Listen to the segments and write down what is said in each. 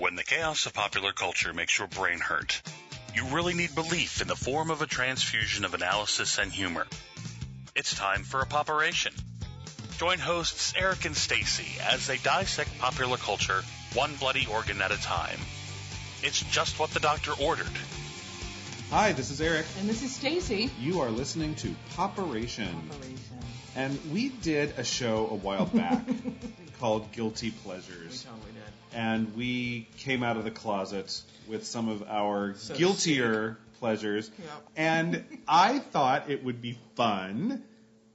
When the chaos of popular culture makes your brain hurt, you really need belief in the form of a transfusion of analysis and humor. It's time for a POPeration. Join hosts Eric and Stacey as they dissect popular culture one bloody organ at a time. It's just what the doctor ordered. Hi, this is Eric. And this is Stacey. You are listening to POPeration. And we did a show a while back called Guilty Pleasures. We totally did. And we came out of the closet with some of our guiltier pleasures. Yep. And I thought it would be fun.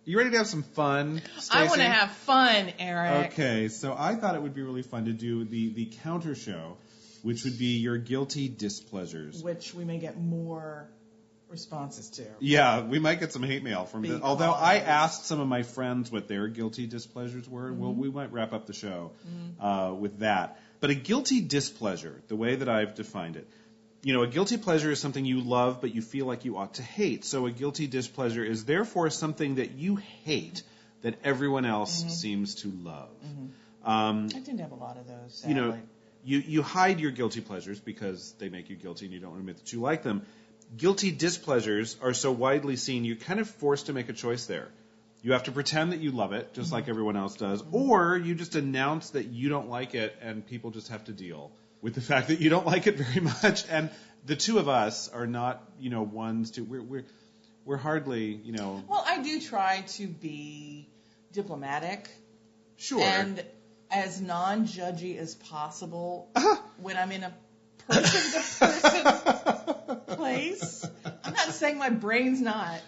You ready to have some fun, Stacey? I want to have fun, Eric. Okay, so I thought it would be really fun to do the counter show, which would be your guilty displeasures. Which we may get more responses to. Yeah, we might get some hate mail from this. Although I asked some of my friends what their guilty displeasures were. Mm-hmm. Well, we might wrap up the show with that. But a guilty displeasure, the way that I've defined it, a guilty pleasure is something you love but you feel like you ought to hate. So a guilty displeasure is therefore something that you hate that everyone else seems to love. I tend to have a lot of those, sadly. You hide your guilty pleasures because they make you guilty and you don't want to admit that you like them. Guilty displeasures are so widely seen, you're kind of forced to make a choice there. You have to pretend that you love it, just like everyone else does, or you just announce that you don't like it, and people just have to deal with the fact that you don't like it very much. And the two of us are not, ones to we're hardly, Well, I do try to be diplomatic. Sure. And as non-judgy as possible when I'm in a person-to-person place. I'm not saying my brain's not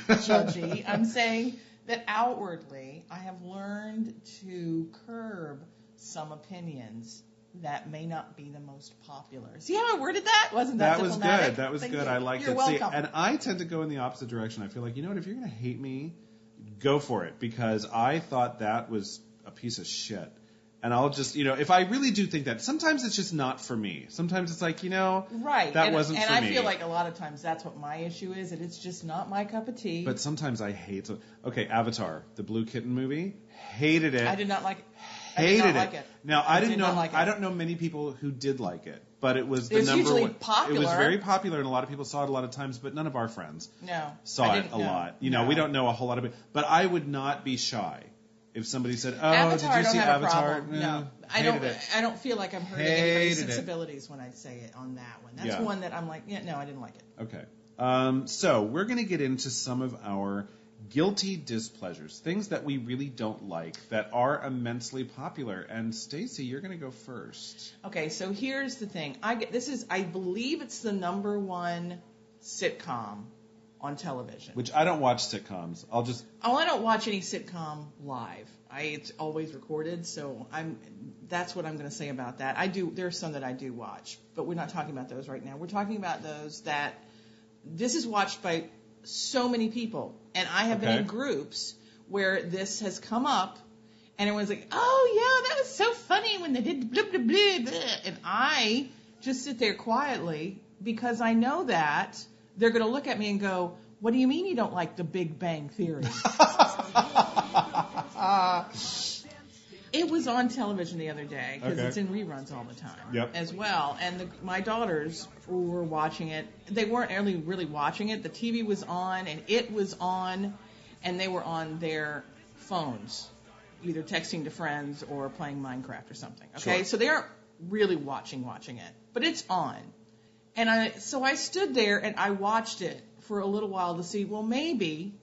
judgy. I'm saying that outwardly I have learned to curb some opinions that may not be the most popular. See how I worded that? Wasn't that diplomatic? That was good. Thank I you. liked You're it. welcome. See, and I tend to go in the opposite direction. I feel like, if you're going to hate me, go for it, because I thought that was a piece of shit. And I'll just, if I really do think that, sometimes it's just not for me. Sometimes it's like, right. That wasn't for me. And I feel like a lot of times that's what my issue is, that it's just not my cup of tea. But sometimes I hate it. Okay, Avatar, the Blue Kitten movie, hated it. I did not like it. Hated like it. Now, I didn't know. Like it. I don't know many people who did like it, but it was the number hugely one. Popular. It was very popular, and a lot of people saw it a lot of times, but none of our friends saw it a lot. We don't know a whole lot of it. But I would not be shy if somebody said, "Oh, Avatar, did you see Avatar?" No, I don't feel like I'm hurting anybody's sensibilities when I say it on that one. That's one that I'm like, no, I didn't like it. Okay. So we're going to get into some of our guilty displeasures, things that we really don't like that are immensely popular. And Stacey, you're going to go first. Okay, so here's the thing. I believe it's the number one sitcom on television. Which I don't watch sitcoms. I don't watch any sitcom live. It's always recorded, so that's what I'm going to say about that. There's some that I do watch, but we're not talking about those right now. We're talking about those that this is watched by so many people, and I have been in groups where this has come up, and everyone's like, "Oh yeah, that was so funny when they did blah blah blah blah," and I just sit there quietly because I know that they're going to look at me and go, "What do you mean you don't like The Big Bang Theory?" It was on television the other day because it's in reruns all the time as well. And my daughters who were watching it, they weren't really watching it. The TV was on and it was on, and they were on their phones, either texting to friends or playing Minecraft or something. Okay, Sure. So they aren't really watching it, but it's on. And so I stood there and I watched it for a little while to see, well, maybe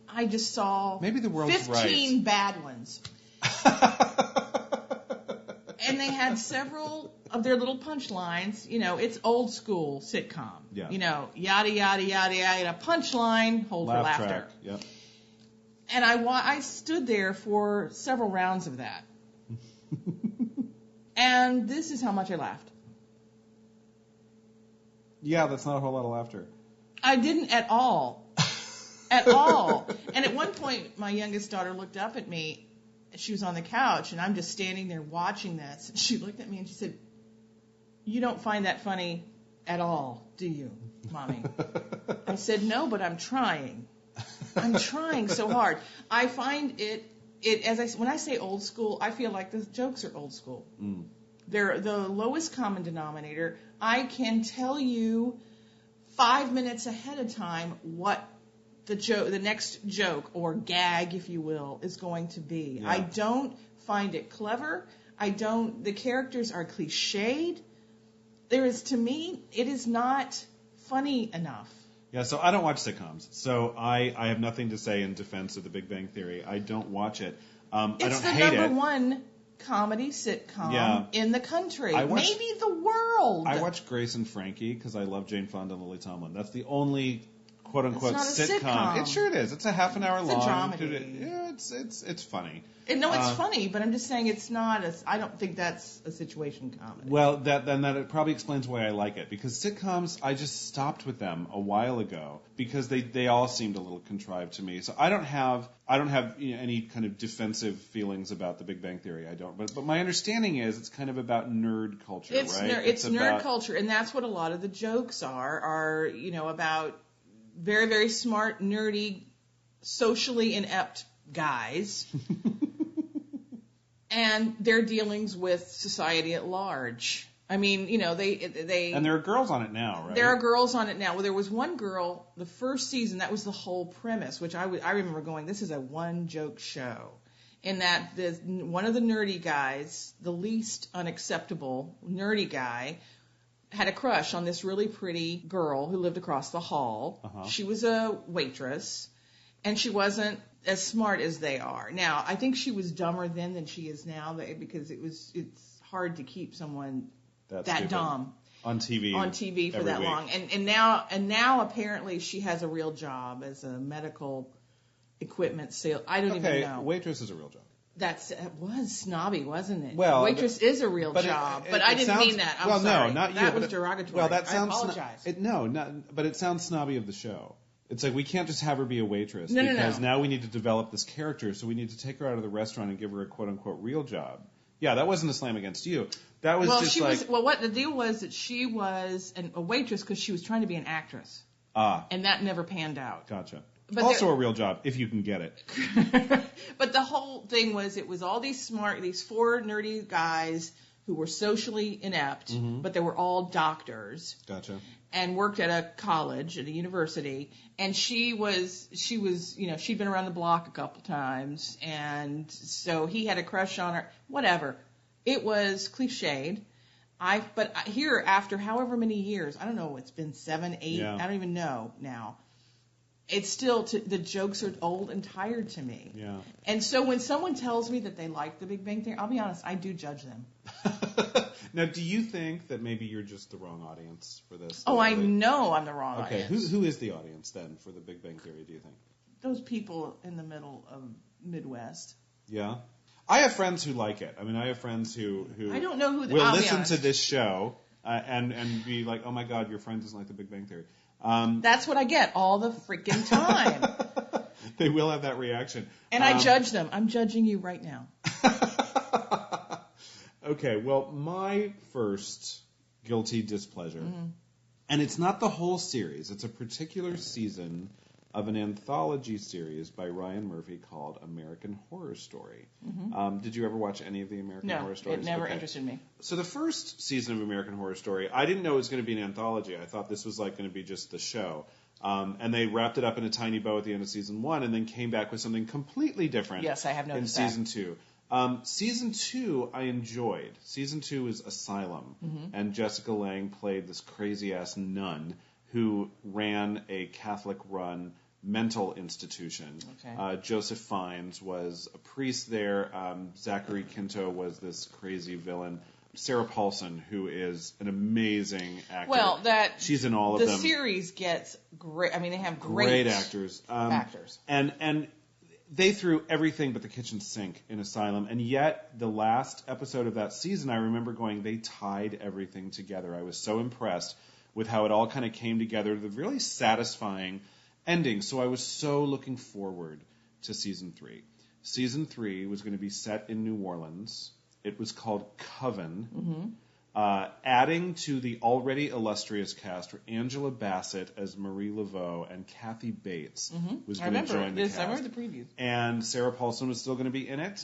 I just saw the world's 15 bad ones. And they had several of their little punchlines. It's old school sitcom. Yeah. Yada, yada, yada, yada, punchline, hold for laughter. Track. Yep. And I stood there for several rounds of that. And this is how much I laughed. Yeah, that's not a whole lot of laughter. I didn't at all. At all. And at one point, my youngest daughter looked up at me. She was on the couch, and I'm just standing there watching this. And she looked at me and she said, "You don't find that funny at all, do you, Mommy?" I said, "No, but I'm trying. I'm trying so hard." I find when I say old school, I feel like the jokes are old school. They're the lowest common denominator. I can tell you 5 minutes ahead of time what the next joke or gag, if you will, is going to be. Yeah. I don't find it clever. The characters are cliched. To me, it is not funny enough. Yeah, so I don't watch sitcoms. So I have nothing to say in defense of The Big Bang Theory. I don't watch it. I don't hate it. It's the number one comedy sitcom in the country. Maybe the world. I watch Grace and Frankie because I love Jane Fonda and Lily Tomlin. That's the only quote-unquote It's not a sitcom. It sure it is. It's a half an hour long. It's a dramedy. Yeah, it's funny. No, it's funny, but I'm just saying it's not. I don't think that's a situation comedy. Well, that it probably explains why I like it, because sitcoms, I just stopped with them a while ago because they all seemed a little contrived to me. So I don't have any kind of defensive feelings about The Big Bang Theory. I don't. But my understanding is it's kind of about nerd culture, right? It's nerd culture, and that's what a lot of the jokes are about very, very smart, nerdy, socially inept guys. And their dealings with society at large. I mean, they and there are girls on it now, right? There are girls on it now. Well, there was one girl, the first season, that was the whole premise, which I remember going, this is a one-joke show. In that one of the nerdy guys, the least unacceptable nerdy guy, had a crush on this really pretty girl who lived across the hall. Uh-huh. She was a waitress, and she wasn't as smart as they are. Now, I think she was dumber then than she is now, because it's hard to keep someone that dumb on TV for that long. And now apparently she has a real job as a medical equipment sale. I don't even know. Waitress is a real job. It was snobby, wasn't it? Well, waitress is a real job, but I didn't mean that. I'm sorry. No, not you. That was derogatory. Well, that sounds. I apologize. But it sounds snobby of the show. It's like we can't just have her be a waitress because now we need to develop this character, so we need to take her out of the restaurant and give her a quote-unquote real job. Yeah, that wasn't a slam against you. That was what the deal was that she was a waitress because she was trying to be an actress. And that never panned out. Gotcha. But also a real job if you can get it. But the whole thing was it was all these four nerdy guys who were socially inept, but they were all doctors. Gotcha. And worked at a college, at a university, and she was, she'd been around the block a couple times, and so he had a crush on her. Whatever, it was cliched. But here, after however many years, I don't know, it's been 7, 8, I don't even know now. It's still the jokes are old and tired to me. Yeah. And so when someone tells me that they like The Big Bang Theory, I'll be honest, I do judge them. Now, do you think that maybe you're just the wrong audience for this? Oh, I know I'm the wrong audience. Okay, who is the audience then for The Big Bang Theory, do you think? Those people in the middle of Midwest. Yeah? I have friends who like it. I mean, I have friends who I don't know who will listen to this show and be like, oh my God, your friend doesn't like The Big Bang Theory. That's what I get all the freaking time. They will have that reaction. And I judge them. I'm judging you right now. Okay, well, my first guilty displeasure, and it's not the whole series, it's a particular season of an anthology series by Ryan Murphy called American Horror Story. Did you ever watch any of the American Horror Stories? No, it never interested me. So the first season of American Horror Story, I didn't know it was going to be an anthology. I thought this was going to be just the show. And they wrapped it up in a tiny bow at the end of season 1 and then came back with something completely different. Yes, I have noticed in season 2. Season 2 I enjoyed. Season 2 was Asylum, and Jessica Lange played this crazy-ass nun who ran a Catholic-run mental institution. Okay. Joseph Fiennes was a priest there. Zachary Quinto was this crazy villain. Sarah Paulson, who is an amazing actor. Well, she's in all of them. The series gets great. I mean, they have great actors. Actors. And they threw everything but the kitchen sink in Asylum, and yet the last episode of that season, I remember going, they tied everything together. I was so impressed with how it all kind of came together, the really satisfying ending. So I was so looking forward to season 3. Season 3 was going to be set in New Orleans. It was called Coven. Adding to the already illustrious cast were Angela Bassett as Marie Laveau and Kathy Bates was going to join the cast. I remember the preview. And Sarah Paulson was still going to be in it.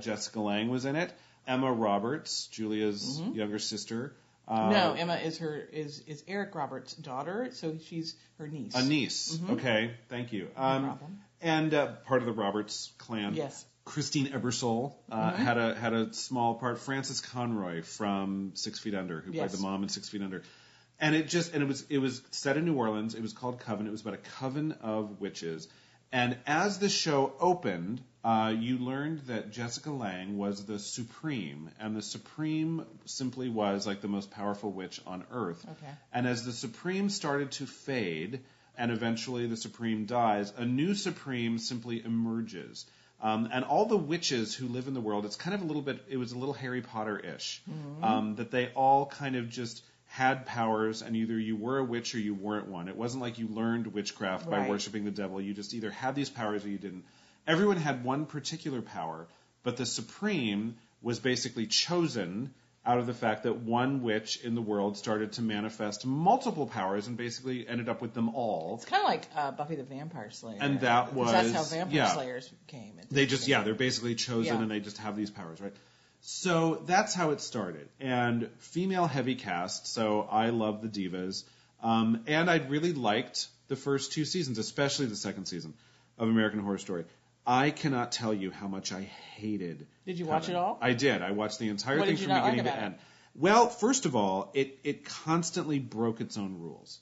Jessica Lange was in it. Emma Roberts, Julia's younger sister. No, Emma is Eric Roberts' daughter, so she's her niece. A niece. Okay, thank you. No problem. And part of the Roberts clan. Yes. Christine Ebersole had a small part. Frances Conroy from 6 Feet Under, who played the mom in 6 Feet Under. And it was set in New Orleans. It was called Coven. It was about a coven of witches. And as the show opened, you learned that Jessica Lange was the Supreme, and the Supreme simply was like the most powerful witch on Earth. Okay. And as the Supreme started to fade, and eventually the Supreme dies, a new Supreme simply emerges. And all the witches who live in the world, it was a little Harry Potter-ish, that they all kind of just had powers, and either you were a witch or you weren't one. It wasn't like you learned witchcraft by worshiping the devil. You just either had these powers or you didn't. Everyone had one particular power, but the Supreme was basically chosen out of the fact that one witch in the world started to manifest multiple powers and basically ended up with them all. It's kind of like Buffy the Vampire Slayer. And that was... That's how Vampire Slayers came. They're basically chosen and they just have these powers, right? So that's how it started. And female heavy cast, so I love the divas. And I really liked the first 2 seasons, especially the second season of American Horror Story. I cannot tell you how much I hated Did you Coven. watch it all? I did. I watched the entire What thing did you from not beginning like to about end. it? Well, first of all, it constantly broke its own rules.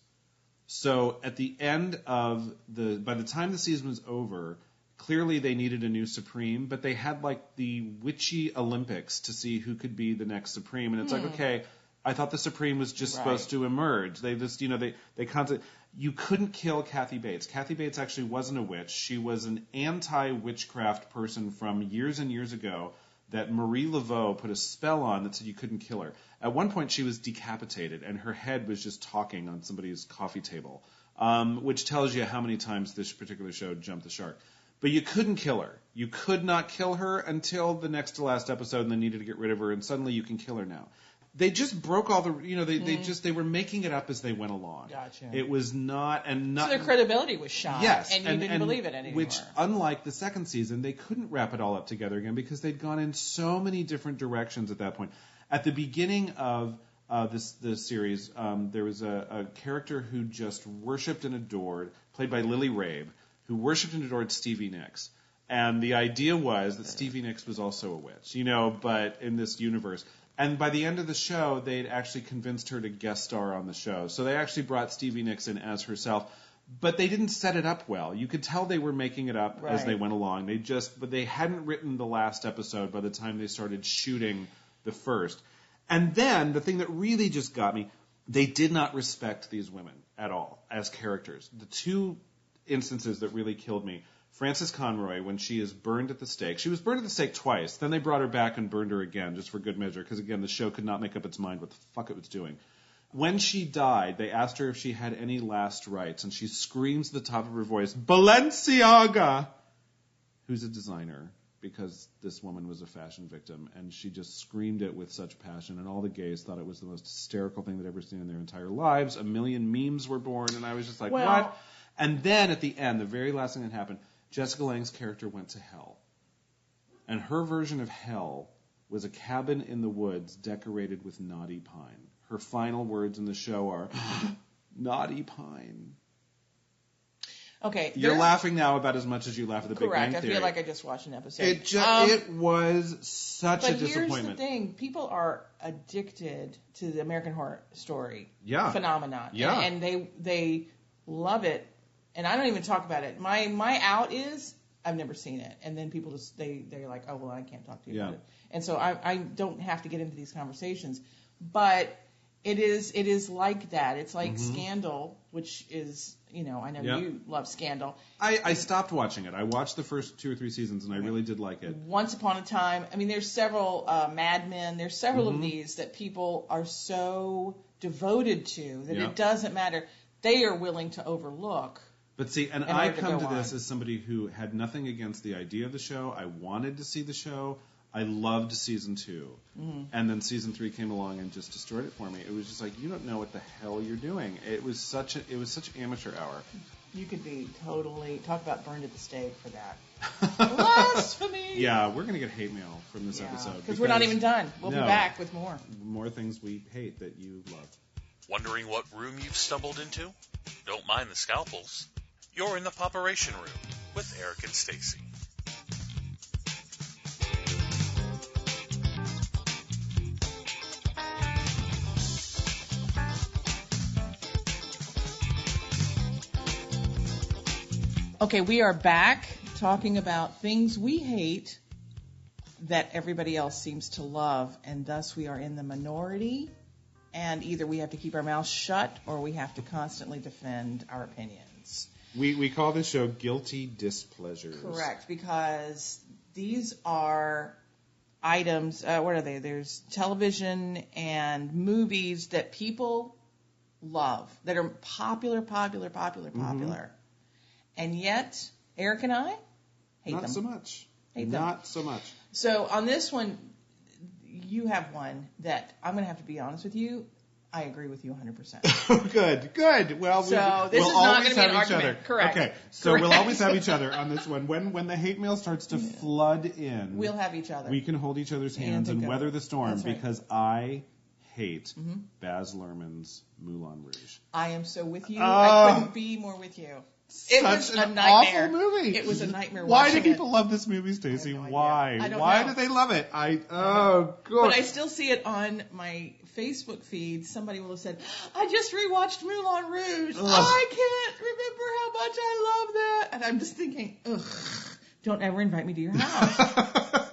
So at the end of by the time the season was over, clearly they needed a new Supreme, but they had like the witchy Olympics to see who could be the next Supreme. And it's like, okay, I thought the Supreme was just supposed to emerge. They just, they constantly... You couldn't kill Kathy Bates. Kathy Bates actually wasn't a witch. She was an anti-witchcraft person from years and years ago that Marie Laveau put a spell on that said you couldn't kill her. At one point, she was decapitated, and her head was just talking on somebody's coffee table, which tells you how many times this particular show jumped the shark. But you couldn't kill her. You could not kill her until the next to last episode, and they needed to get rid of her, and suddenly you can kill her now. They just broke all the, they were making it up as they went along. Gotcha. It was not. So their credibility was shot. Yes. And you didn't believe it anymore. Which, unlike the second season, they couldn't wrap it all up together again because they'd gone in so many different directions at that point. At the beginning of this series, there was a character who just worshipped and adored, played by Lily Rabe, who worshipped and adored Stevie Nicks. And the idea was that Stevie Nicks was also a witch, but in this universe. And by the end of the show, they'd actually convinced her to guest star on the show. So they actually brought Stevie Nicks in as herself. But they didn't set it up well. You could tell they were making it up as they went along. But they hadn't written the last episode by the time they started shooting the first. And then, the thing that really just got me, they did not respect these women at all as characters. The 2 instances that really killed me, Frances Conroy, when she is burned at the stake. She was burned at the stake twice. Then they brought her back and burned her again, just for good measure, because, again, the show could not make up its mind what the fuck it was doing. When she died, they asked her if she had any last rites, and she screams at the top of her voice, Balenciaga! Who's a designer, because this woman was a fashion victim, and she just screamed it with such passion, and all the gays thought it was the most hysterical thing they'd ever seen in their entire lives. A million memes were born, and I was just like, what? And then, at the end, the very last thing that happened, Jessica Lange's character went to hell. And her version of hell was a cabin in the woods decorated with knotty pine. Her final words in the show are, knotty pine. Okay. You're laughing now about as much as you laugh at the Big Bang Theory. I feel like I just watched an episode. It was such a disappointment. But here's the thing. People are addicted to the American Horror Story phenomenon. Yeah. And they love it. And I don't even talk about it. My out is I've never seen it. And then people just, they're like, oh, well, I can't talk to you about it. And so I don't have to get into these conversations. But it is like that. It's like Scandal, which is, I know you love Scandal. I stopped watching it. I watched the first 2 or 3 seasons, and I really did like it. Once Upon a Time. I mean, there's several Mad Men. There's several of these that people are so devoted to that it doesn't matter. They are willing to overlook. But see, and I come to this as somebody who had nothing against the idea of the show. I wanted to see the show. I loved season 2. And then season 3 came along and just destroyed it for me. It was just like, you don't know what the hell you're doing. It was such amateur hour. You could be totally talk about burned at the stake for that. Blasphemy. Yeah, we're gonna get hate mail from this episode because we're not even done. We'll be back with more things we hate that you love. Wondering what room you've stumbled into? Don't mind the scalpels. You're in the POPeration room with Eric and Stacey. Okay, we are back talking about things we hate that everybody else seems to love, and thus we are in the minority, and either we have to keep our mouths shut or we have to constantly defend our opinions. We call this show Guilty Displeasures. Correct, because these are items, what are they? There's television and movies that people love, that are popular. And yet, Eric and I hate them. Not so much. Hate them. Not so much. So on this one, you have one that I'm going to have to be honest with you. I agree with you 100%. Good. Well, so this we'll is not always going to be have an each argument. other. Correct. Okay, so Correct. we'll always have each other on this one. When the hate mail starts to flood in, we'll have each other. We can hold each other's hands and weather the storm. That's right. Because I hate Baz Luhrmann's Moulin Rouge. I am so with you. I couldn't be more with you. It was a nightmare. Awful movie. It was a nightmare. Why do people love this movie, Stacey? Why? I don't Why know. do they love it? God. But I still see it on my Facebook feed. Somebody will have said, I just rewatched Moulin Rouge. Ugh. I can't remember how much I love that. And I'm just thinking, ugh, don't ever invite me to your house.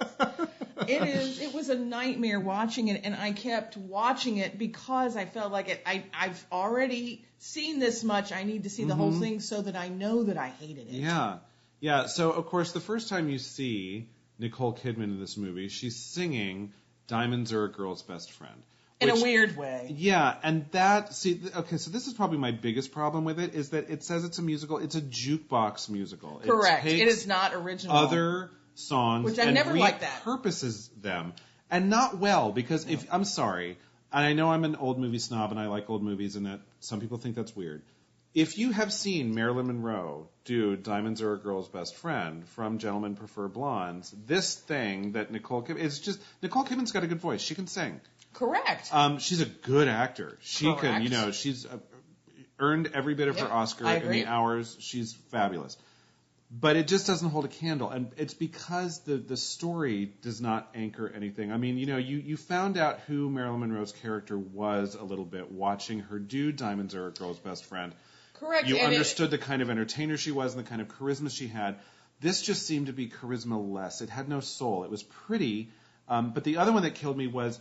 It was a nightmare watching it, and I kept watching it because I felt like I've already seen this much. I need to see the whole thing so that I know that I hated it. Yeah. So, of course, the first time you see Nicole Kidman in this movie, she's singing Diamonds Are a Girl's Best Friend. In a weird way. Yeah, and so this is probably my biggest problem with it, is that it says it's a musical. It's a jukebox musical. Correct. It is not original. Other songs, which I never liked that. Repurposes them, and not well, because I'm sorry, and I know I'm an old movie snob and I like old movies, and that some people think that's weird. If you have seen Marilyn Monroe do Diamonds Are a Girl's Best Friend from Gentlemen Prefer Blondes, this thing that Nicole Kidman's got a good voice. She can sing. Correct. She's a good actor. She Correct. can, she's earned every bit of her Oscar in the hours. She's fabulous. But it just doesn't hold a candle, and it's because the story does not anchor anything. I mean, you found out who Marilyn Monroe's character was a little bit watching her do Diamonds Are a Girl's Best Friend. Correct. You understood the kind of entertainer she was and the kind of charisma she had. This just seemed to be charisma-less. It had no soul. It was pretty, but the other one that killed me was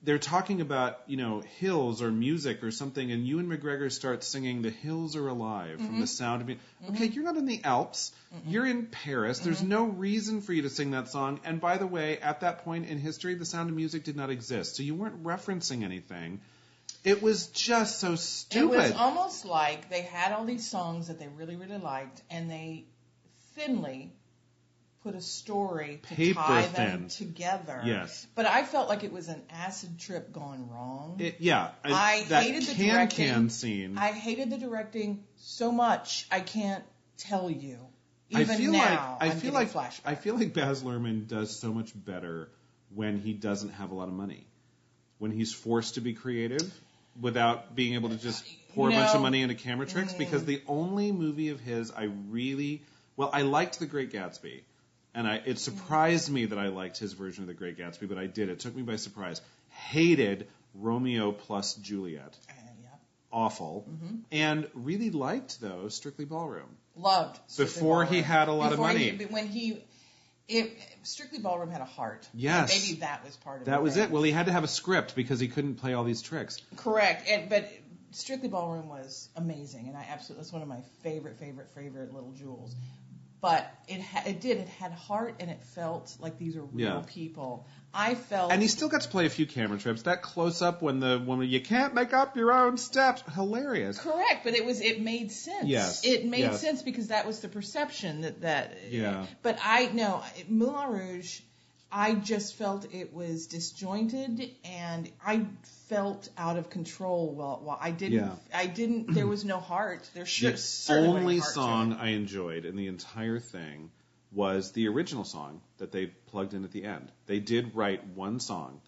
they're talking about, hills or music or something, and Ewan McGregor starts singing The Hills Are Alive from The Sound of Music. Okay, you're not in the Alps. You're in Paris. There's no reason for you to sing that song. And by the way, at that point in history, The Sound of Music did not exist. So you weren't referencing anything. It was just so stupid. It was almost like they had all these songs that they really, really liked, and they thinly put a story to tie them together. Yes. But I felt like it was an acid trip gone wrong. I hated the directing. Can scene. I hated the directing so much, I can't tell you. I feel like flashbacks. Baz Luhrmann does so much better when he doesn't have a lot of money. When he's forced to be creative without being able to just pour a bunch of money into camera tricks. Because the only movie of his I liked The Great Gatsby. And it surprised me that I liked his version of The Great Gatsby, but I did. It took me by surprise. Hated Romeo plus Juliet. Awful. And really liked, though, Strictly Ballroom. Loved Strictly Ballroom. He had a lot of money. Strictly Ballroom had a heart. Yes. Maybe that was part of it. That was it. Well, he had to have a script because he couldn't play all these tricks. Correct. But Strictly Ballroom was amazing, and that's one of my favorite little jewels. But it had heart, and it felt like these are real people. And he still got to play a few camera trips. That close up when you can't make up your own steps, hilarious. Correct, but it made sense. Yes, it made sense because that was the perception that. Yeah. But Moulin Rouge, I just felt it was disjointed, and I felt out of control. Well, I didn't. There was no heart. There should certainly The only heart song to it. I enjoyed in the entire thing was the original song that they plugged in at the end. They did write one song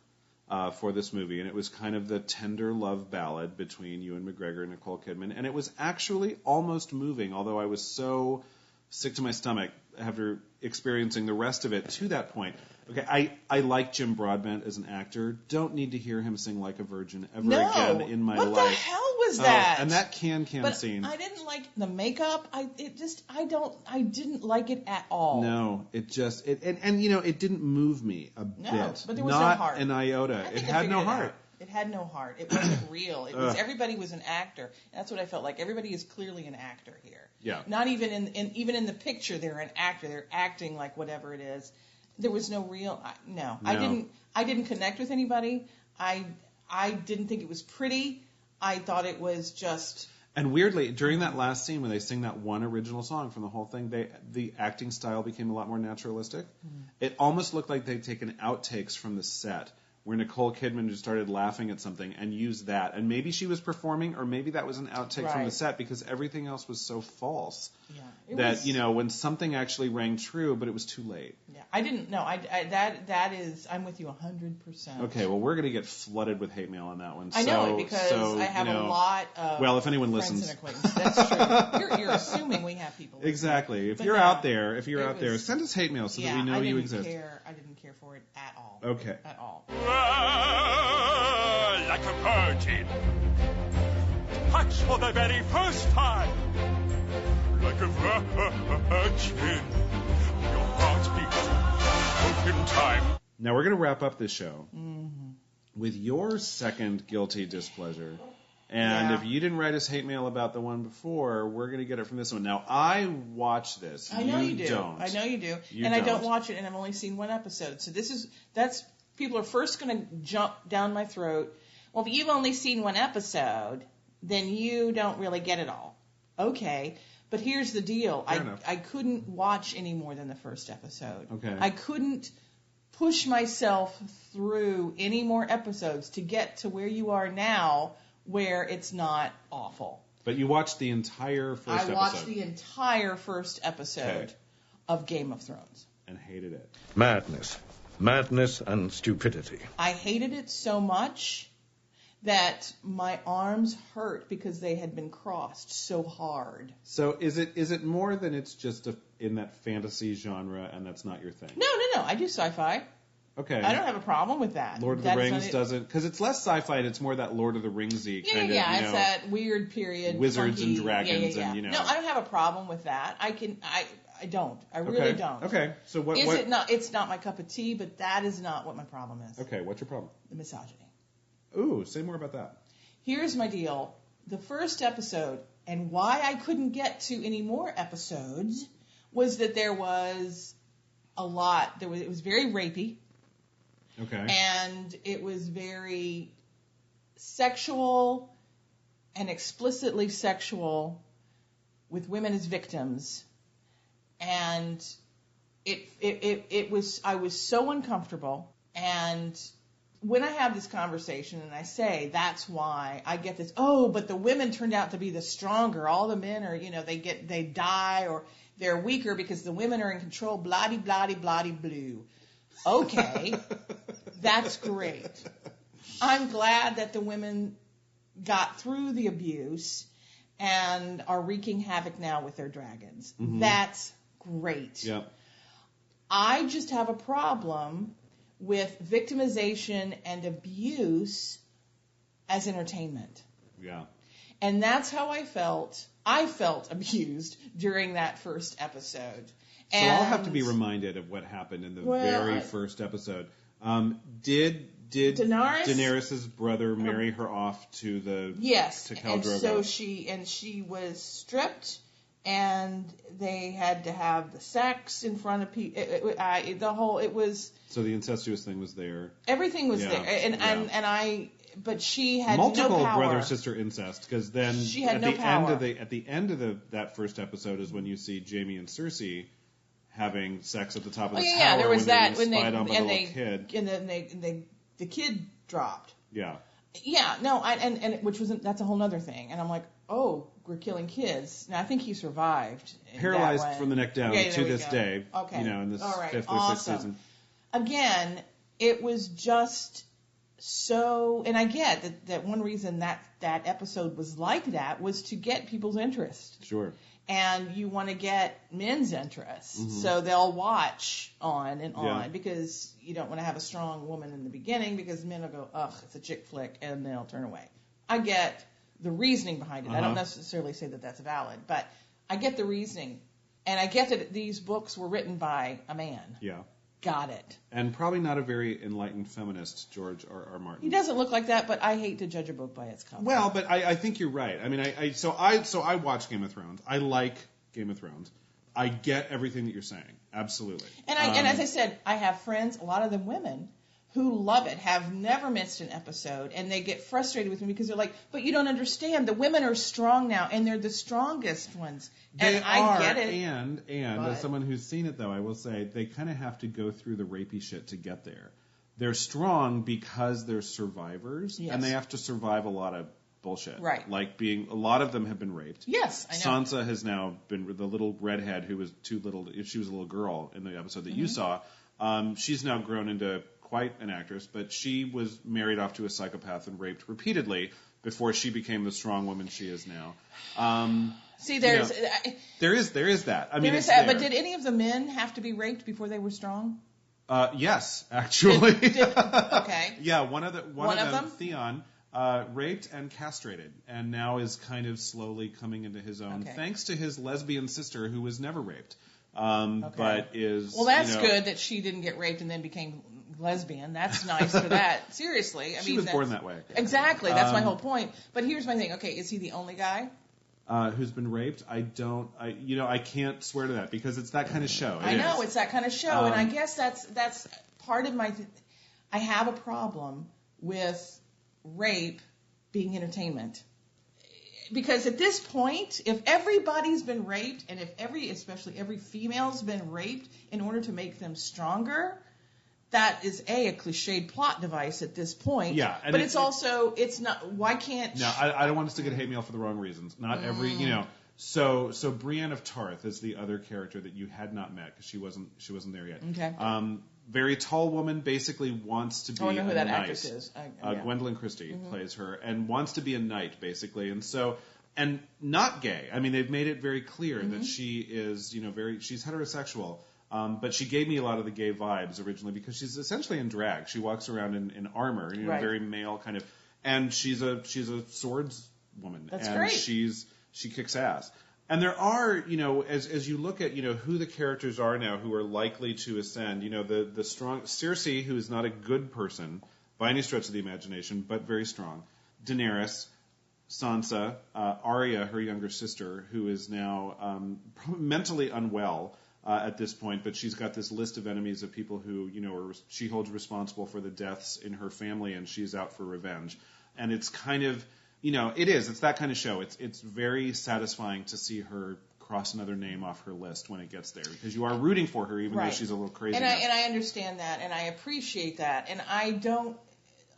for this movie, and it was kind of the tender love ballad between Ewan McGregor and Nicole Kidman, and it was actually almost moving, although I was so sick to my stomach after experiencing the rest of it to that point. Okay, I like Jim Broadbent as an actor. Don't need to hear him sing Like a Virgin ever again in my life. What the hell was that? And that can scene. I didn't like the makeup. I didn't like it at all. No, it didn't move me a bit. But there was Not no heart. An iota. It had no heart. It had no heart. It wasn't real. It was everybody was an actor. And that's what I felt like. Everybody is clearly an actor here. Yeah. Not even in the picture they're an actor. They're acting like whatever it is. There was no real. No. I didn't connect with anybody. I didn't think it was pretty. I thought it was just. And weirdly, during that last scene when they sing that one original song from the whole thing, the acting style became a lot more naturalistic. Mm-hmm. It almost looked like they'd taken outtakes from the set, where Nicole Kidman just started laughing at something and used that. And maybe she was performing, or maybe that was an outtake from the set, because everything else was so false when something actually rang true, but it was too late. Yeah, I didn't know. That is, I'm with you 100%. Okay, well, we're going to get flooded with hate mail on that one. I know it because I have a lot of if anyone friends listens. and acquaintances. That's true. You're assuming we have people listening. Exactly. If you're out there, send us hate mail so that we know you exist. I didn't care for it at all. Okay. At all. Like a virgin, touch for the very first time. Like a virgin, your heart beats in time. Now we're going to wrap up this show with your second guilty displeasure. And if you didn't write us hate mail about the one before, we're going to get it from this one. Now, I watch this. I know you do. Don't. I know you do. You and don't. I don't watch it, and I've only seen one episode. So that's people are first going to jump down my throat. Well, if you've only seen one episode, then you don't really get it all. Okay. But here's the deal. I couldn't watch any more than the first episode. Okay. I couldn't push myself through any more episodes to get to where you are now, where it's not awful. But you watched the entire first episode. I watched the entire first episode of Game of Thrones. And hated it. Madness and stupidity. I hated it so much that my arms hurt because they had been crossed so hard. So is it more than it's just in that fantasy genre and that's not your thing? No. I do sci-fi. Okay. I don't have a problem with that. Lord of the Rings doesn't, because it's less sci-fi and it's more that Lord of the Ringsy kind of. Yeah, it's that weird period. Wizards funky, and dragons and No, I don't have a problem with that. I don't. I really don't. Okay. So what? It not? It's not my cup of tea, but that is not what my problem is. Okay. What's your problem? The misogyny. Ooh, say more about that. Here's my deal. The first episode, and why I couldn't get to any more episodes, was that there was a lot. It was very rapey. Okay. And it was very sexual and explicitly sexual with women as victims. And it was, I was so uncomfortable. And when I have this conversation and I say, that's why I get this, but the women turned out to be the stronger. All the men are, they die or they're weaker because the women are in control, blah-de, blah-de, blah-de, blue. Okay, that's great. I'm glad that the women got through the abuse and are wreaking havoc now with their dragons. Mm-hmm. That's great. Yep. I just have a problem with victimization and abuse as entertainment. Yeah. And that's how I felt. I felt abused during that first episode. So I'll have to be reminded of what happened in the very first episode. Did Daenerys' brother marry her off to the to Khal Drogo? So she was stripped, and they had to have the sex in front of people. So the incestuous thing was there. Everything was there, but she had multiple no power. brother-sister incest, because then she had at no the power. At the end of that first episode is when you see Jaime and Cersei having sex at the top of the yeah, tower there was when that they when were they spied on by the and little they kid. and then the kid dropped. Yeah. Yeah, no, and which was that's a whole other thing. And I'm like, oh, we're killing kids. Now I think he survived. Paralyzed from the neck down to this day. Okay. In this all right. 5th or 6th Awesome. season. Again, it was just so, and I get that one reason that episode was like that was to get people's interest. Sure. And you want to get men's interest. Mm-hmm. So they'll watch on and on Yeah. because you don't want to have a strong woman in the beginning because men will go, ugh, it's a chick flick, and they'll turn away. I get the reasoning behind it. I don't necessarily say that that's valid, but I get the reasoning. And I get that these books were written by a man. Yeah. Got it. And probably not a very enlightened feminist, George R.R. Martin. He doesn't look like that, but I hate to judge a book by its cover. Well, but I think you're right. I mean, I watch Game of Thrones. I like Game of Thrones. I get everything that you're saying. Absolutely. And and as I said, I have friends, a lot of them women, who love it, have never missed an episode, and they get frustrated with me because they're like, but you don't understand. The women are strong now, and they're the strongest ones. They and are, I get it. And as someone who's seen it, though, I will say they kind of have to go through the rapey shit to get there. They're strong because they're survivors, Yes. and they have to survive a lot of bullshit. Right. Like a lot of them have been raped. Yes, I know. Sansa has now been the little redhead who was too little. If she was a little girl in the episode that you saw, she's now grown into quite an actress, but she was married off to a psychopath and raped repeatedly before she became the strong woman she is now. See, there is that. I mean, there it's is that. there. But did any of the men have to be raped before they were strong? Yes, actually. Okay. Yeah, one of them, them? Theon, raped and castrated, and now is kind of slowly coming into his own, Okay. thanks to his lesbian sister who was never raped, Okay. but is Well, that's good that she didn't get raped and then became lesbian. That's nice for that. Seriously, She was born that way. Exactly. That's my whole point. But here's my thing. Okay, is he the only guy? Who's been raped? I can't swear to that because it's that kind of show. I know it's that kind of show, and I guess that's part of my. I have a problem with rape being entertainment. Because at this point, if everybody's been raped, and if especially every female's been raped in order to make them stronger, that is a cliched plot device at this point. Yeah, but it's not. Why can't? No, I don't want us to get hate mail for the wrong reasons. Not every, So Brienne of Tarth is the other character that you had not met because she wasn't there yet. Okay. Very tall woman, basically wants to be I know who a that knight. actress is. Yeah. Gwendolyn Christie plays her and wants to be a knight, basically, and not gay. I mean, they've made it very clear that she is, she's heterosexual. But she gave me a lot of the gay vibes originally because she's essentially in drag. She walks around in armor, Right. very male kind of, and she's a swords woman. That's and great. She kicks ass. And there are, as you look at, who the characters are now who are likely to ascend, the strong Cersei, who is not a good person by any stretch of the imagination, but very strong. Daenerys, Sansa, Arya, her younger sister, who is now mentally unwell at this point, but she's got this list of enemies of people who, she holds responsible for the deaths in her family, and she's out for revenge. And it's kind of, it's that kind of show. It's very satisfying to see her cross another name off her list when it gets there, because you are rooting for her, even though she's a little crazy. And I understand that, and I appreciate that, and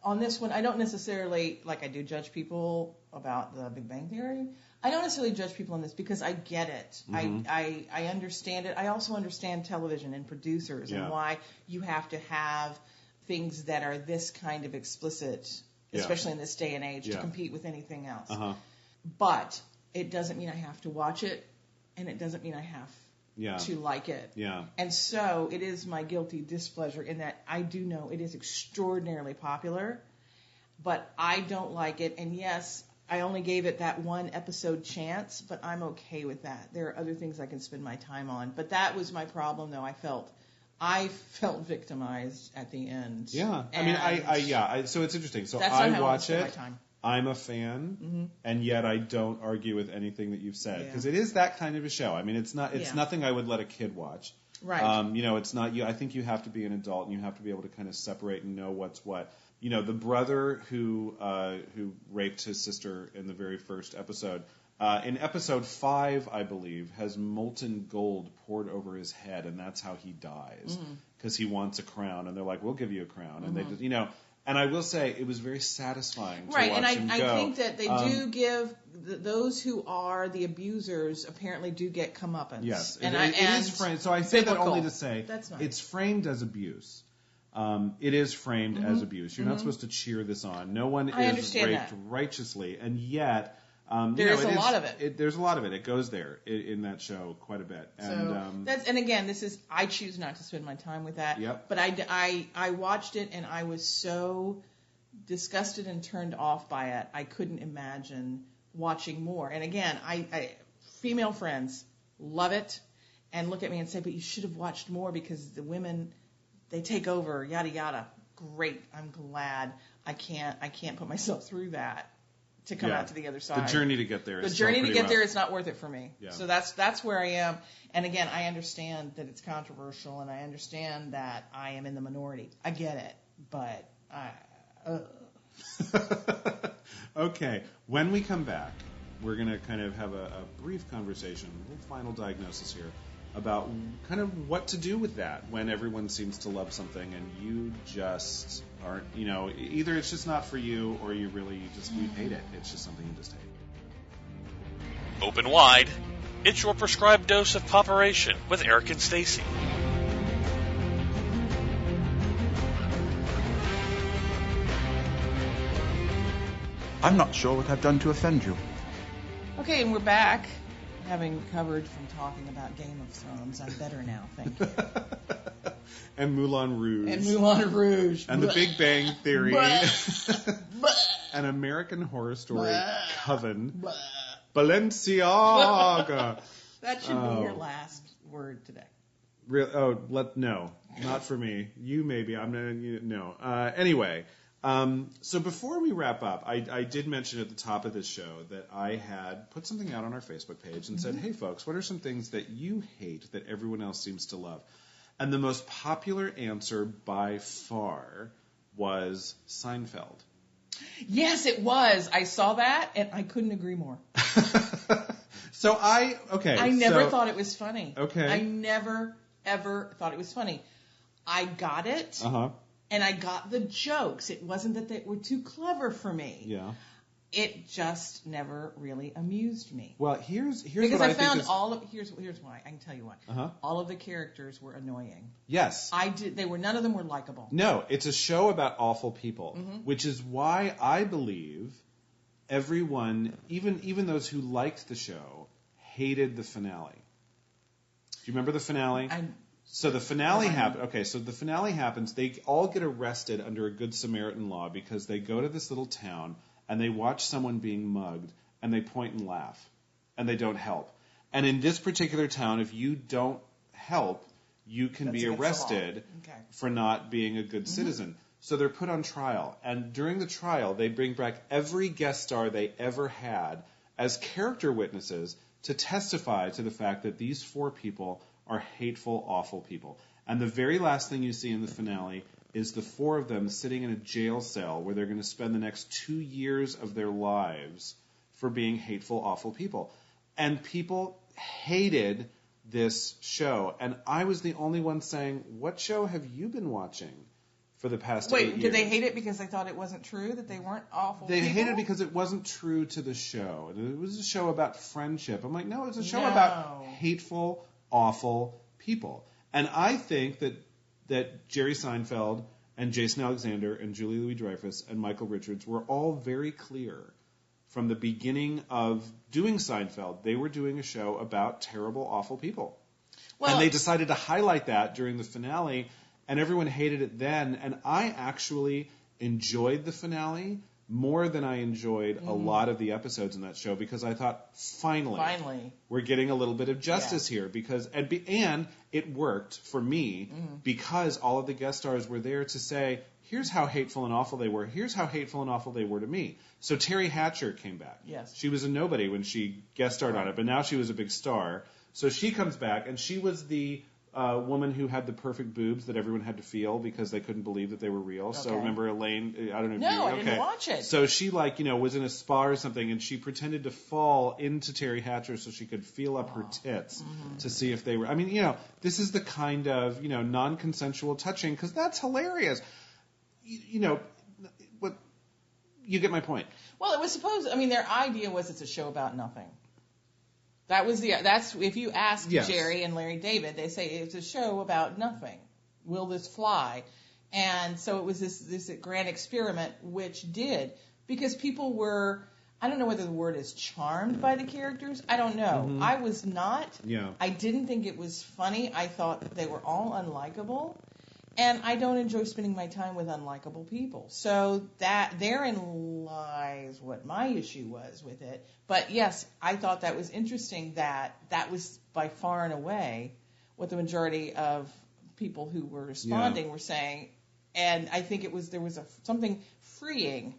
on this one, I don't necessarily, like I do judge people about the Big Bang Theory. I don't necessarily judge people on this because I get it. I understand it. I also understand television and producers and why you have to have things that are this kind of explicit, especially in this day and age, to compete with anything else. But it doesn't mean I have to watch it, and it doesn't mean I have to like it. And so it is my guilty displeasure in that I do know it is extraordinarily popular, but I don't like it. And yes, I only gave it that one episode chance, but I'm okay with that. There are other things I can spend my time on. But that was my problem, though. I felt victimized at the end. Yeah. I mean, so it's interesting. So that's I watch it. My time. I'm a fan, and yet I don't argue with anything that you've said, because it is that kind of a show. I mean, it's nothing I would let a kid watch. Right. It's not. I think you have to be an adult, and you have to be able to kind of separate and know what's what. The brother who raped his sister in the very first episode, in episode 5, I believe, has molten gold poured over his head, and that's how he dies because he wants a crown, and they're like, "We'll give you a crown," and they, And I will say it was very satisfying to watch him go. I think that they do give those who are the abusers apparently do get comeuppance. Yes, it is framed. So I say that only to say that's nice. It's framed as abuse. It is framed as abuse. You're not supposed to cheer this on. No one is raped righteously, and yet. There's a lot of it. There's a lot of it. It goes there in that show quite a bit. And, and again, I choose not to spend my time with that. Yep. But I watched it and I was so disgusted and turned off by it. I couldn't imagine watching more. And again, I female friends love it and look at me and say, but you should have watched more because the women, they take over, yada yada. Great. I'm glad. I can't put myself through that. To come out to the other side. The journey to get there. The journey to get there is not worth it for me. Yeah. So that's where I am. And again, I understand that it's controversial, and I understand that I am in the minority. I get it, but Okay. When we come back, we're going to kind of have a brief conversation, a little final diagnosis here, about kind of what to do with that when everyone seems to love something and you just aren't, either it's just not for you or you hate it. It's just something you just hate. Open wide. It's your prescribed dose of POPeration with Eric and Stacey. I'm not sure what I've done to offend you. Okay, and we're back. Having recovered from talking about Game of Thrones, I'm better now, thank you. And Moulin Rouge. And The Big Bang Theory. An American Horror Story. Coven. Balenciaga. That should be your last word today. No, not for me. You maybe. No. Anyway. So before we wrap up, I did mention at the top of this show that I had put something out on our Facebook page and said, hey, folks, what are some things that you hate that everyone else seems to love? And the most popular answer by far was Seinfeld. Yes, it was. I saw that, and I couldn't agree more. I never thought it was funny. Okay. I never, ever thought it was funny. I got it. Uh-huh. And I got the jokes. It wasn't that they were too clever for me. Yeah. It just never really amused me. Well, here's because what I found think here's why. I can tell you why. Uh-huh. All of the characters were annoying. Yes. None of them were likable. No, it's a show about awful people, which is why I believe everyone, even those who liked the show, hated the finale. Do you remember the finale? So the finale happened. Okay, so the finale happens. They all get arrested under a Good Samaritan law because they go to this little town and they watch someone being mugged and they point and laugh and they don't help. And in this particular town, if you don't help, you can be arrested for not being a good citizen. So they're put on trial. And during the trial, they bring back every guest star they ever had as character witnesses to testify to the fact that these 4 people are hateful, awful people. And the very last thing you see in the finale is the 4 of them sitting in a jail cell where they're going to spend the next 2 years of their lives for being hateful, awful people. And people hated this show. And I was the only one saying, what show have you been watching for the past 8 years? Wait, did they hate it because they thought it wasn't true, that they weren't awful people? They hated it because it wasn't true to the show. It was a show about friendship. I'm like, no, it's a show about hateful, awful people. And I think that Jerry Seinfeld and Jason Alexander and Julie Louis-Dreyfus and Michael Richards were all very clear from the beginning of doing Seinfeld. They were doing a show about terrible, awful people. Well, and they decided to highlight that during the finale, and everyone hated it then. And I actually enjoyed the finale more than I enjoyed a lot of the episodes in that show because I thought, finally, we're getting a little bit of justice here because and it worked for me because all of the guest stars were there to say, here's how hateful and awful they were. Here's how hateful and awful they were to me. So Terry Hatcher came back. Yes. She was a nobody when she guest starred on it, but now she was a big star. So she comes back, and she was the woman who had the perfect boobs that everyone had to feel because they couldn't believe that they were real. Okay. So remember Elaine? I don't know if No, I didn't watch it. So she was in a spa or something, and she pretended to fall into Terry Hatcher so she could feel up her tits to see if they were. I mean, this is the kind of non-consensual touching, because that's hilarious. What you get my point. Well, it was supposed. I mean, their idea was it's a show about nothing. That's if you ask Jerry and Larry David, they say it's a show about nothing. Will this fly? And so it was this grand experiment, which did, because people were, I don't know whether the word is charmed by the characters. I don't know. Mm-hmm. I was not. Yeah. I didn't think it was funny. I thought they were all unlikable. And I don't enjoy spending my time with unlikable people. So therein lies what my issue was with it. But yes, I thought that was interesting that was by far and away what the majority of people who were responding were saying. And I think there was something freeing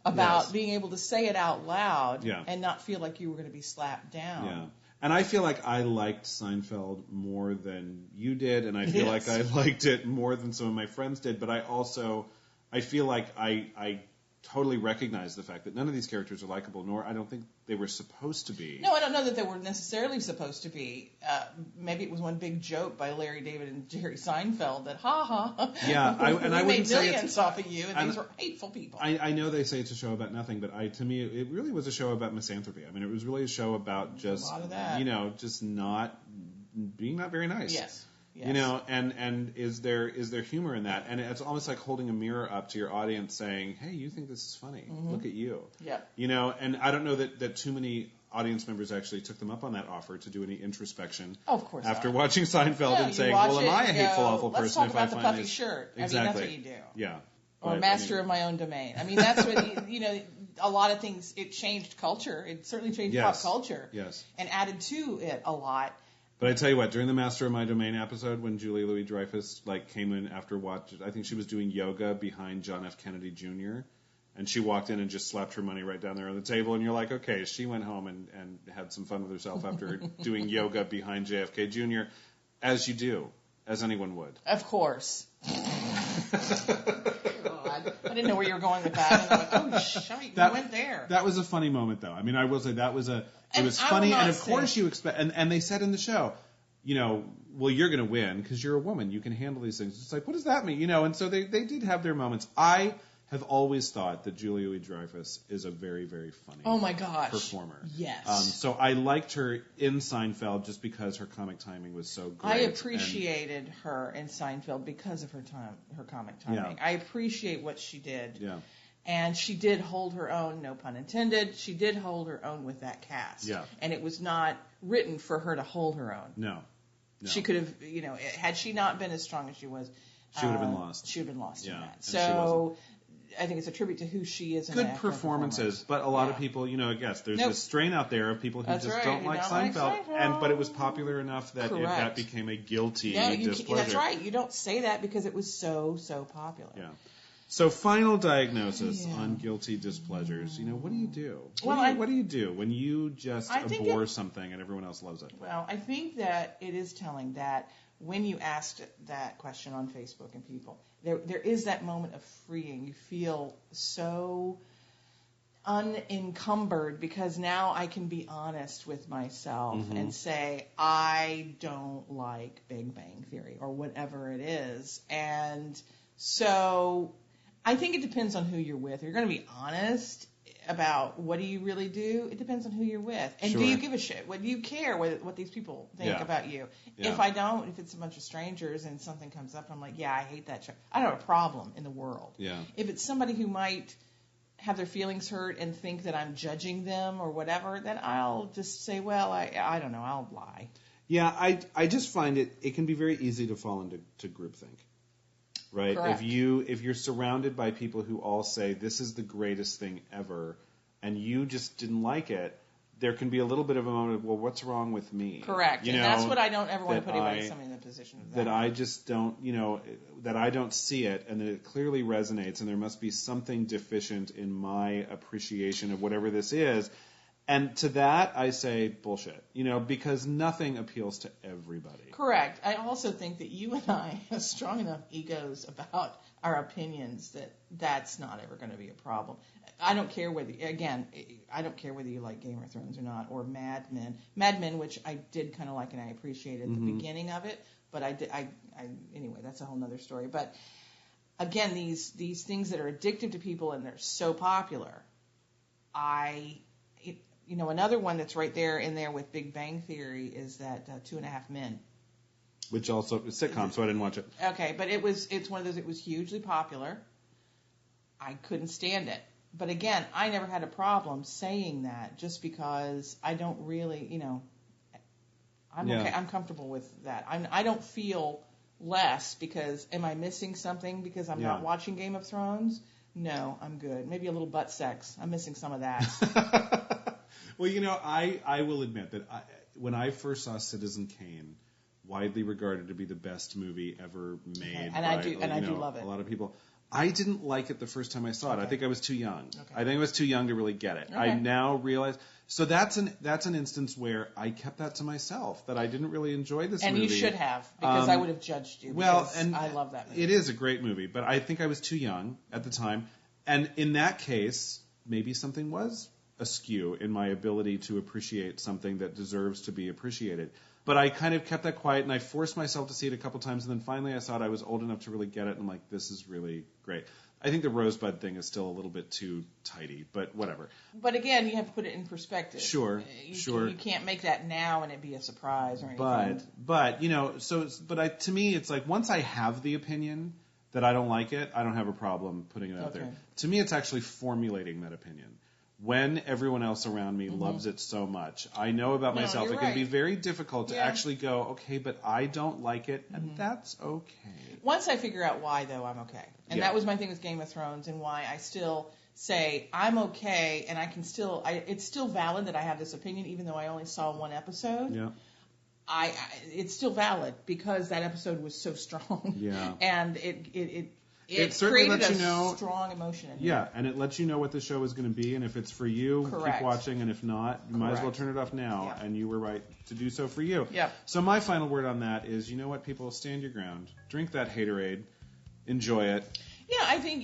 about being able to say it out loud and not feel like you were going to be slapped down. Yeah. And I feel like I liked Seinfeld more than you did, and I feel like I liked it more than some of my friends did, but I feel like I totally recognize the fact that none of these characters are likable, nor I don't think they were supposed to be. No, I don't know that they were necessarily supposed to be. Maybe it was one big joke by Larry David and Jerry Seinfeld that, yeah, I made millions off of you, and these were hateful people. I know they say it's a show about nothing, but to me, it really was a show about misanthropy. I mean, it was really a show about just, a lot of that. Just not being not very nice. Yes. And is there humor in that? And it's almost like holding a mirror up to your audience saying, hey, you think this is funny. Mm-hmm. Look at you. Yeah. And I don't know that too many audience members actually took them up on that offer to do any introspection after watching Seinfeld and saying, well, am I a hateful, awful person if I find this? Let's talk about the puffy shirt. Exactly. I mean, that's what you do. Yeah. Or master of my own domain. I mean, that's what, a lot of things, it changed culture. It certainly changed pop culture. Yes. And added to it a lot. But I tell you what, during the Master of My Domain episode, when Julia Louis-Dreyfus came in after I think she was doing yoga behind John F. Kennedy Jr., and she walked in and just slapped her money right down there on the table, and you're like, okay, she went home and had some fun with herself after doing yoga behind JFK Jr., as you do, as anyone would. Of course. I didn't know where you were going with that. And I'm like, oh, shite, you went there. That was a funny moment, though. I mean, I will say that was it was funny, and of course you expect, and they said in the show, well, you're going to win because you're a woman. You can handle these things. It's like, what does that mean? And so they did have their moments. I have always thought that Julia Louis-Dreyfus is a very, very funny performer. Yes. So I liked her in Seinfeld just because her comic timing was so great. I appreciated her in Seinfeld because of her comic timing. I appreciate what she did. Yeah. And she did hold her own, no pun intended. She did hold her own with that cast. Yeah. And it was not written for her to hold her own. No. She could have, had she not been as strong as she was, she would have been lost. She would have been lost in that. So I think it's a tribute to who she is. Good performances, but a lot of people, I guess there's this strain out there of people who don't like Seinfeld, but it was popular enough that that became a guilty displeasure. That's right. You don't say that because it was so popular. Yeah. So final diagnosis on guilty displeasures. What do you do? What do you do when you just abhor something and everyone else loves it? Well, I think that it is telling that when you asked that question on Facebook and people, there is that moment of freeing. You feel so unencumbered because now I can be honest with myself and say, I don't like Big Bang Theory or whatever it is. And so I think it depends on who you're with. If you're going to be honest about what do you really do, it depends on who you're with. And do you give a shit? Do you care what these people think about you? Yeah. If I don't, if it's a bunch of strangers and something comes up, I'm like, yeah, I hate that show. I don't have a problem in the world. Yeah. If it's somebody who might have their feelings hurt and think that I'm judging them or whatever, then I'll just say, well, I don't know, I'll lie. Yeah, I just find it can be very easy to fall into groupthink. Right? Correct. If you're surrounded by people who all say this is the greatest thing ever and you just didn't like it, there can be a little bit of a moment of, well, what's wrong with me? Correct. And that's what I don't ever want to put anybody in the position of that. That I just don't, that I don't see it and that it clearly resonates and there must be something deficient in my appreciation of whatever this is. And to that, I say bullshit, because nothing appeals to everybody. Correct. I also think that you and I have strong enough egos about our opinions that that's not ever going to be a problem. I don't care whether you like Game of Thrones or not, or Mad Men. Mad Men, which I did kind of like and I appreciated the beginning of it, but anyway, that's a whole nother story. But again, these things that are addictive to people and they're so popular, another one that's right there in there with Big Bang Theory is that 2.5 Men. Which also is a sitcom, so I didn't watch it. Okay, but it's one of those, it was hugely popular. I couldn't stand it. But again, I never had a problem saying that just because I don't really, I'm okay. I'm comfortable with that. I don't feel less because, am I missing something because I'm not watching Game of Thrones? No, I'm good. Maybe a little butt sex. I'm missing some of that. Well, I will admit that when I first saw Citizen Kane, widely regarded to be the best movie ever made. Okay. And I do love it. A lot of people. I didn't like it the first time I saw it. Okay. I think I was too young. Okay. I think I was too young to really get it. Okay. I now realize. So that's an instance where I kept that to myself, that I didn't really enjoy this movie. And you should have, because I would have judged you. Well, and I love that movie. It is a great movie, but I think I was too young at the time. And in that case, maybe something was askew in my ability to appreciate something that deserves to be appreciated. But I kind of kept that quiet, and I forced myself to see it a couple times, and then finally I saw it. I was old enough to really get it, and I'm like, this is really great. I think the Rosebud thing is still a little bit too tidy, but whatever. But again, you have to put it in perspective. Sure. You can't make that now and it be a surprise or anything. But to me, it's like once I have the opinion that I don't like it, I don't have a problem putting it out there. To me, it's actually formulating that opinion. When everyone else around me loves it so much, I know about myself it can be very difficult to actually go, okay, but I don't like it, and that's okay. Once I figure out why, though, I'm okay. And that was my thing with Game of Thrones, and why I still say I'm okay, and I can still, it's still valid that I have this opinion, even though I only saw one episode. Yeah. It's still valid because that episode was so strong. Yeah. And it certainly created lets you know, strong emotion in me. Yeah, and it lets you know what the show is going to be, and if it's for you, Correct. keep watching, and if not, you might as well turn it off now, and you were right to do so for you. Yeah. So my final word on that is, you know what, people, stand your ground. Drink that haterade. Enjoy it. Yeah, I think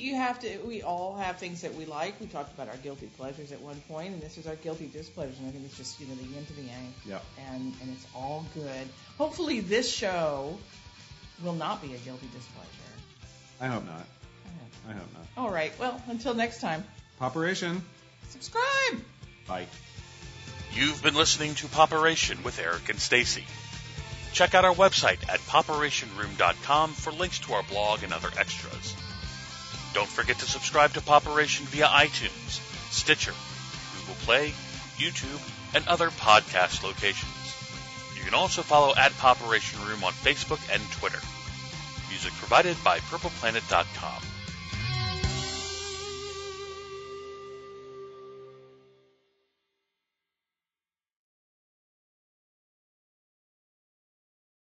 we all have things that we like. We talked about our guilty pleasures at one point, and this is our guilty displeasures, and I think it's just, the yin to the yang. Yep. And it's all good. Hopefully this show will not be a guilty displeasure. I hope not. I hope not. All right. Well, until next time. POPeration. Subscribe. Bye. You've been listening to POPeration with Eric and Stacey. Check out our website at poperationroom.com for links to our blog and other extras. Don't forget to subscribe to POPeration via iTunes, Stitcher, Google Play, YouTube, and other podcast locations. You can also follow @POPeration Room on Facebook and Twitter. Music provided by PurplePlanet.com.